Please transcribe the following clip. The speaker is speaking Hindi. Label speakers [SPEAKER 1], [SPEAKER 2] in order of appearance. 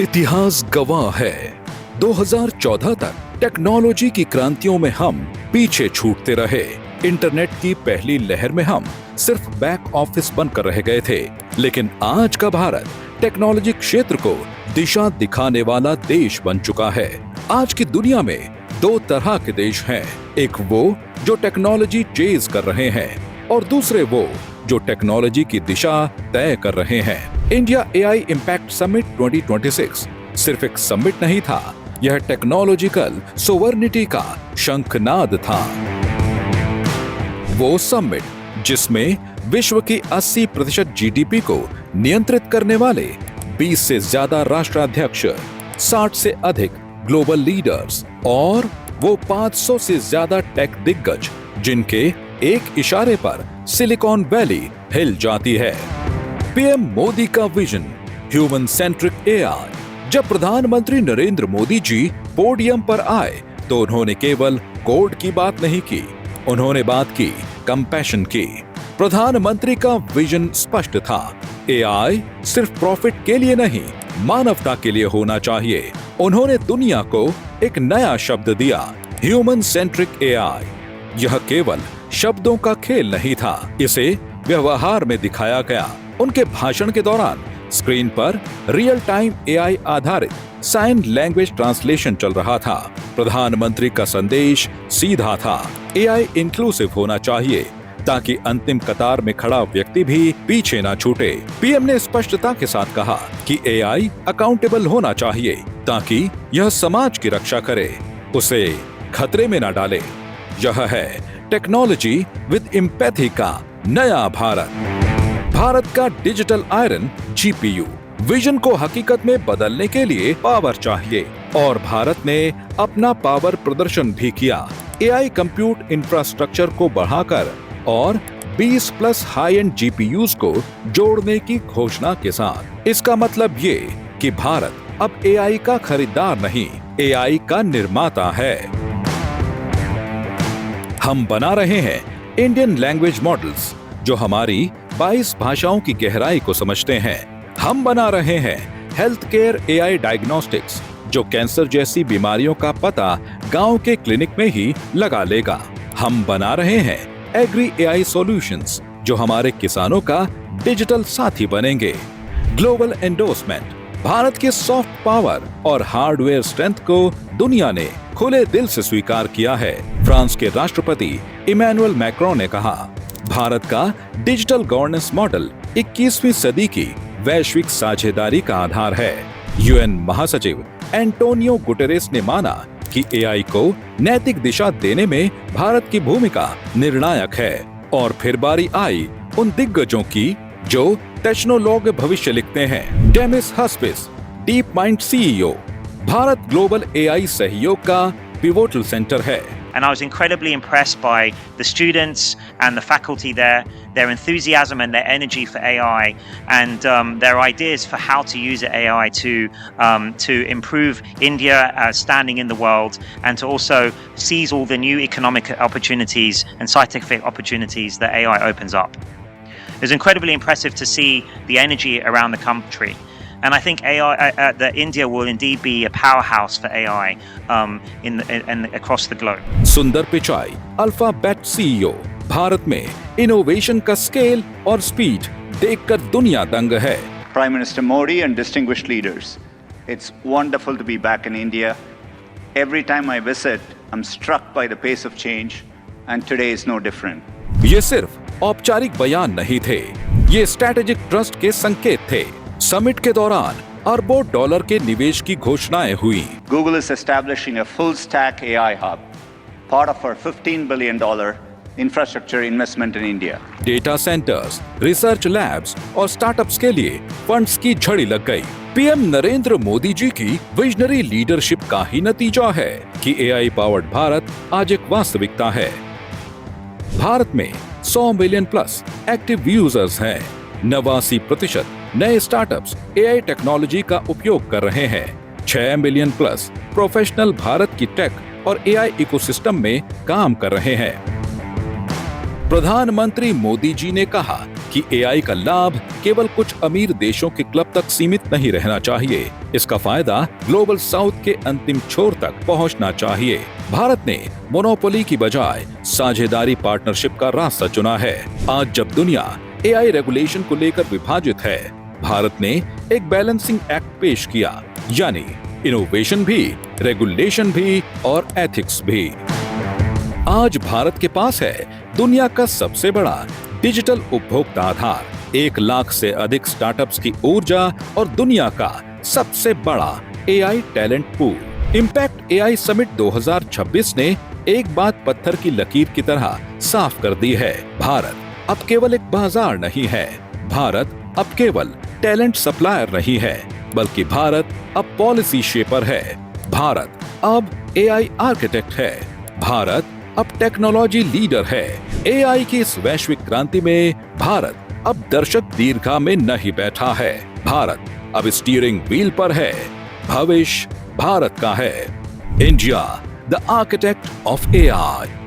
[SPEAKER 1] इतिहास गवाह है 2014 तक टेक्नोलॉजी की क्रांतियों में हम पीछे छूटते रहे। इंटरनेट की पहली लहर में हम सिर्फ बैक ऑफिस बनकर रह गए थे, लेकिन आज का भारत टेक्नोलॉजी क्षेत्र को दिशा दिखाने वाला देश बन चुका है। आज की दुनिया में दो तरह के देश हैं, एक वो जो टेक्नोलॉजी चेज कर रहे हैं और दूसरे वो जो टेक्नोलॉजी की दिशा तय कर रहे हैं। इंडिया एआई इम्पैक्ट समिट 2026 सिर्फ एक समिट नहीं था, यह टेक्नोलॉजिकल सोवर्निटी का शंखनाद था। वो समिट जिसमें विश्व की 80% जीडीपी को नियंत्रित करने वाले 20 से ज्यादा राष्ट्राध्यक्ष, 60 से अधिक ग्लोबल लीडर्स और वो 500 से ज्यादा टेक दिग्गज जिनके एक इशारे पर सिलिकॉन वैली हिल जाती है। पीएम मोदी का विजन ह्यूमन सेंट्रिक एआई। जब प्रधानमंत्री नरेंद्र मोदी जी पोडियम पर आए तो उन्होंने केवल कोड की बात नहीं की, उन्होंने बात की कंपैशन की। प्रधानमंत्री का विजन स्पष्ट था, एआई सिर्फ प्रॉफिट के लिए नहीं, मानवता के लिए होना चाहिए। उन्होंने दुनिया को एक नया शब्द दिया, ह्यूमन सेंट्रिक एआई। यह केवल शब्दों का खेल नहीं था, इसे व्यवहार में दिखाया गया। उनके भाषण के दौरान स्क्रीन पर रियल टाइम एआई आधारित साइन लैंग्वेज ट्रांसलेशन चल रहा था। प्रधानमंत्री का संदेश सीधा था, एआई इंक्लूसिव होना चाहिए ताकि अंतिम कतार में खड़ा व्यक्ति भी पीछे ना छूटे। पीएम ने स्पष्टता के साथ कहा कि एआई अकाउंटेबल होना चाहिए ताकि यह समाज की रक्षा करे, उसे खतरे में ना डाले। यह है टेक्नोलॉजी विद एम्पैथी का नया भारत। भारत का डिजिटल आयरन जीपीयू। विजन को हकीकत में बदलने के लिए पावर चाहिए और भारत ने अपना पावर प्रदर्शन भी किया। एआई कंप्यूट इंफ्रास्ट्रक्चर को बढ़ाकर और 20+ हाई एंड जीपीयूज को जोड़ने की घोषणा के साथ। इसका मतलब ये कि भारत अब एआई का खरीदार नहीं, एआई का निर्माता है। हम बना रहे हैं इंडियन लैंग्वेज मॉडल्स जो हमारी 22 भाषाओं की गहराई को समझते हैं। हम बना रहे हैं हेल्थ केयर एआई डायग्नोस्टिक्स जो कैंसर जैसी बीमारियों का पता गांव के क्लिनिक में ही लगा लेगा। हम बना रहे हैं एग्री एआई सॉल्यूशंस जो हमारे किसानों का डिजिटल साथी बनेंगे। Global endorsement. भारत के सॉफ्ट पावर और हार्डवेयर स्ट्रेंथ को दुनिया ने खुले दिल से स्वीकार किया है। फ्रांस के राष्ट्रपति इमैनुअल मैक्रोन ने कहा, भारत का डिजिटल गवर्नेंस मॉडल 21वीं सदी की वैश्विक साझेदारी का आधार है। यूएन महासचिव एंटोनियो गुटेरेस ने माना कि एआई को नैतिक दिशा देने में भारत की भूमिका निर्णायक है। और फिर बारी आई उन दिग्गजों की जो टेक्नोलॉग भविष्य लिखते हैं। Demise hospice, deep mind CEO, Bharat global AI सहयोग का पिवोटल सेंटर है।
[SPEAKER 2] And I was incredibly impressed by the students and the faculty there, their enthusiasm and their energy for AI, and their ideas for how to use AI to improve India standing in the world, and to also seize all the new economic opportunities and scientific opportunities that AI opens up. It was incredibly impressive to see the energy around the country. And I think that India will indeed be a powerhouse for AI across the globe.
[SPEAKER 1] सुंदर पिचाई, अल्फाबेट सीईओ, भारत में इनोवेशन का स्केल और स्पीड देखकर दुनिया दंग है।
[SPEAKER 3] Prime Minister Modi and distinguished leaders, it's wonderful to be back in India. Every time I visit, I'm struck by the pace of change, and today is no different.
[SPEAKER 1] ये सिर्फ औपचारिक बयान नहीं थे, ये स्ट्रैटेजिक ट्रस्ट के संकेत थे। समिट के दौरान अरबों डॉलर के निवेश की घोषणाएं हुई।
[SPEAKER 3] Google is establishing a full-stack AI hub, part of our $15 billion infrastructure investment in India. Data centres, research labs और स्टार्टअप्स के लिए फंड्स की झड़ी लग गई। पीएम नरेंद्र मोदी जी की विजनरी लीडरशिप का ही नतीजा है कि एआई पावर्ड भारत आज एक वास्तविकता है। भारत में 100 मिलियन प्लस एक्टिव यूजर्स हैं। 89% नए स्टार्टअप्स एआई टेक्नोलॉजी का उपयोग कर रहे हैं। 6 मिलियन प्लस प्रोफेशनल भारत की टेक और एआई इकोसिस्टम में काम कर रहे हैं। प्रधानमंत्री मोदी जी ने कहा
[SPEAKER 1] कि एआई का लाभ केवल कुछ अमीर देशों के क्लब तक सीमित नहीं रहना चाहिए। इसका फायदा ग्लोबल साउथ के अंतिम छोर तक पहुंचना चाहिए। भारत ने मोनोपोली की बजाय साझेदारी पार्टनरशिप का रास्ता चुना है। आज जब दुनिया एआई रेगुलेशन को लेकर विभाजित है, भारत ने एक बैलेंसिंग एक्ट पेश किया, यानी इनोवेशन भी, रेगुलेशन भी और एथिक्स भी। आज भारत के पास है दुनिया का सबसे बड़ा डिजिटल उपभोक्ता आधार, 1 लाख से अधिक स्टार्टअप्स की ऊर्जा और दुनिया का सबसे बड़ा AI talent pool. Impact AI summit 2026 ने एक बात पत्थर की लकीर की तरह साफ कर दी है। भारत अब केवल एक बाजार नहीं है, भारत अब केवल टैलेंट सप्लायर नहीं है, बल्कि भारत अब पॉलिसी शेपर है, भारत अब एआई आर्किटेक्ट है, भारत अब टेक्नोलॉजी लीडर है। एआई की इस वैश्विक क्रांति में भारत अब दर्शक दीर्घा में नहीं बैठा है, भारत अब स्टीयरिंग व्हील पर है। भविष्य भारत का है। India, the architect of AI.